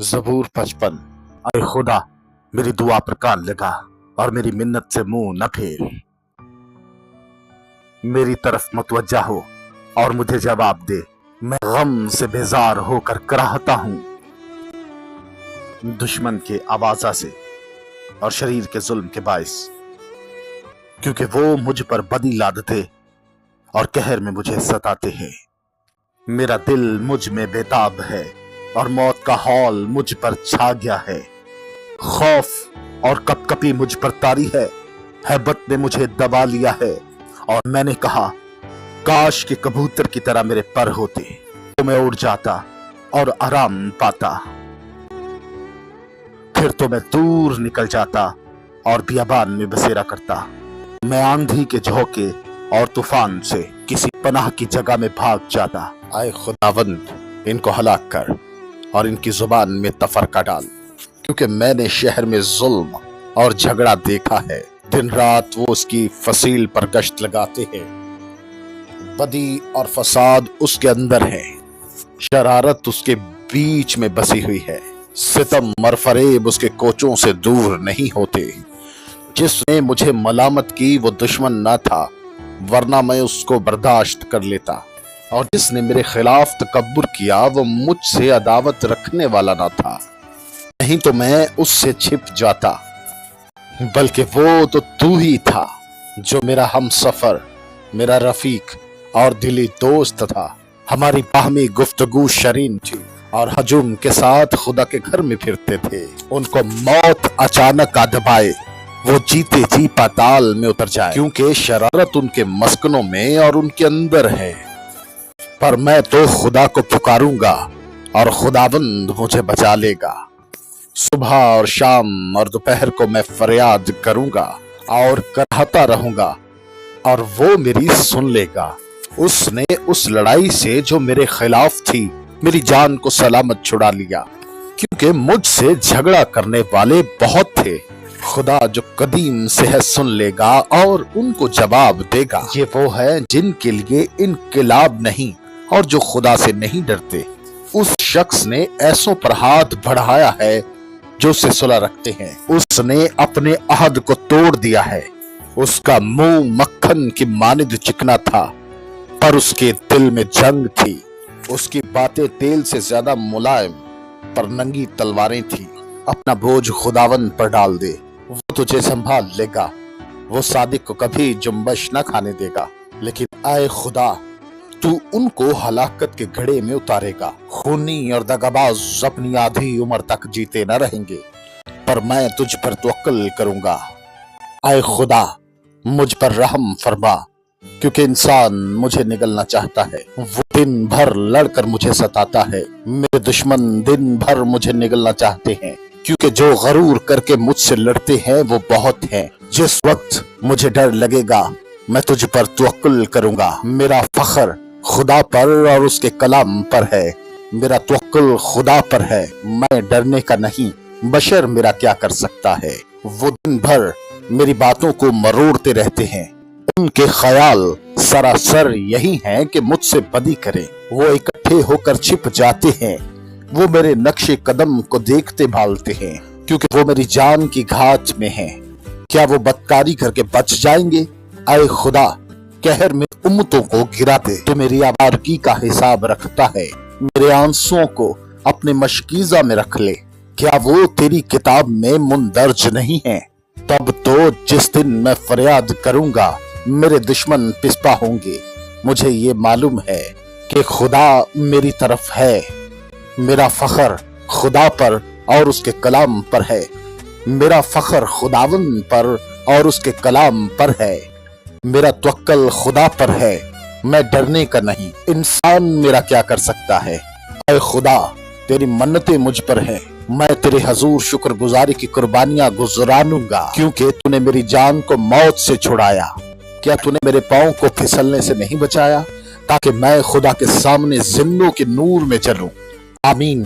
ज़बूर 55। अरे खुदा, मेरी दुआ पर कान लगा और मेरी मिन्नत से मुंह न फेर। मेरी तरफ मुतवज्जा हो और मुझे जवाब दे। मैं गम से बेजार होकर कराहता हूं दुश्मन के आवाजा से और शरीर के जुल्म के बाइस, क्योंकि वो मुझ पर बदी लादते और कहर में मुझे सताते हैं। मेरा दिल मुझ में बेताब है और मौत का हौल मुझ पर छा गया है। खौफ और कपकपी मुझ पर तारी है, हैबत ने मुझे दबा लिया है। और मैंने कहा, काश के कबूतर की तरह मेरे पर होते तो मैं उड़ जाता और आराम पाता। फिर तो मैं दूर निकल जाता और बियाबान में बसेरा करता। मैं आंधी के झोंके और तूफान से किसी पनाह की जगह में भाग जाता। आए खुदावंद, इनको हलाक कर और इनकी जुबान में तफरका डाल, क्योंकि मैंने शहर में जुल्म और झगड़ा देखा है। दिन रात वो उसकी फसील पर गश्त लगाते हैं। बदी और फसाद उसके अंदर है, शरारत उसके बीच में बसी हुई है। सितम और फरेब उसके कोचों से दूर नहीं होते। जिसने मुझे मलामत की वो दुश्मन न था, वरना मैं उसको बर्दाश्त कर लेता। और जिसने मेरे खिलाफ तकब्बुर किया वो मुझसे अदावत रखने वाला ना था, नहीं तो मैं उससे छिप जाता। बल्कि वो तो तू ही था जो मेरा हम सफर, मेरा रफीक और दिली दोस्त था। हमारी बाहमी गुफ्तगू शरीन थी और हजूम के साथ खुदा के घर में फिरते थे। उनको मौत अचानक आ दबाए, वो जीते जी पाताल में उतर जाए, क्योंकि शरारत उनके मस्कनों में और उनके अंदर है। पर मैं तो खुदा को पुकारूंगा और खुदाबंद मुझे बचा लेगा। सुबह और शाम और दोपहर को मैं फरियाद करूंगा और कराहता रहूंगा और वो मेरी सुन लेगा। उसने उस लड़ाई से जो मेरे खिलाफ थी मेरी जान को सलामत छुड़ा लिया, क्योंकि मुझसे झगड़ा करने वाले बहुत थे। खुदा जो कदीम से है सुन लेगा और उनको जवाब देगा। ये वो है जिनके लिए इनकलाब नहीं और जो खुदा से नहीं डरते। उस शख्स ने ऐसों पर हाथ बढ़ाया है जो उससे सुलह रखते हैं। उसने अपने अहद को तोड़ दिया है। उसका मुंह मक्खन की मानिद चिकना था, पर उसके दिल में जंग थी। उसकी बातें तेल से ज्यादा मुलायम पर नंगी तलवारें थी। अपना बोझ खुदावन पर डाल दे, वो तुझे संभाल लेगा। वो सादिक को कभी जुम्बश न खाने देगा। लेकिन आए खुदा, तू उनको हलाकत के घड़े में उतारेगा। खूनी और दगाबाज अपनी आधी उम्र तक जीते न रहेंगे, पर मैं तुझ पर तवक्कल करूंगा। आए खुदा, मुझ पर रहम फरमा, क्योंकि इंसान मुझे निगलना चाहता है। वो दिन भर लड़कर मुझे सताता है। मेरे दुश्मन दिन भर मुझे निगलना चाहते हैं, क्योंकि जो गरूर करके मुझसे लड़ते हैं वो बहुत हैं। जिस वक्त मुझे डर लगेगा मैं तुझ पर तवक्कुल करूंगा। मेरा फख्र खुदा पर और उसके कलाम पर है। मेरा तवक्कुल खुदा पर है, मैं डरने का नहीं। बशर मेरा क्या कर सकता है? वो दिन भर मेरी बातों को मरोड़ते रहते हैं। उनके ख्याल सरासर यही हैं कि मुझसे बदी करें। वो इकट्ठे होकर छिप जाते हैं। वो मेरे नक्शे कदम को देखते भालते हैं, क्योंकि वो मेरी जान की घात में हैं। क्या वो बदकारी करके बच जाएंगे? आए खुदा, कहर में उम्मतों को गिरा दे। तो मेरी आवारगी का हिसाब रखता है, मेरे आंसुओं को अपने मशकीजा में रख ले। क्या वो तेरी किताब में मुंदर्ज नहीं है? तब तो जिस दिन मैं फरियाद करूंगा मेरे दुश्मन पिस्पा होंगे। मुझे ये मालूम है कि खुदा मेरी तरफ है। मेरा फख्र खुदा पर और उसके कलाम पर है। मेरा फख्र खुदावन पर और उसके कलाम पर है। मेरा तवक्कल खुदा पर है, मैं डरने का नहीं। इंसान मेरा क्या कर सकता है? ऐ खुदा, तेरी मन्नतें मुझ पर है। मैं तेरे हजूर शुक्रगुजारी की कुर्बानियां गुजरानूंगा, क्योंकि तूने मेरी जान को मौत से छुड़ाया। क्या तूने मेरे पांव को फिसलने से नहीं बचाया, ताकि मैं खुदा के सामने जिंदों के नूर में चलूं? आमीन।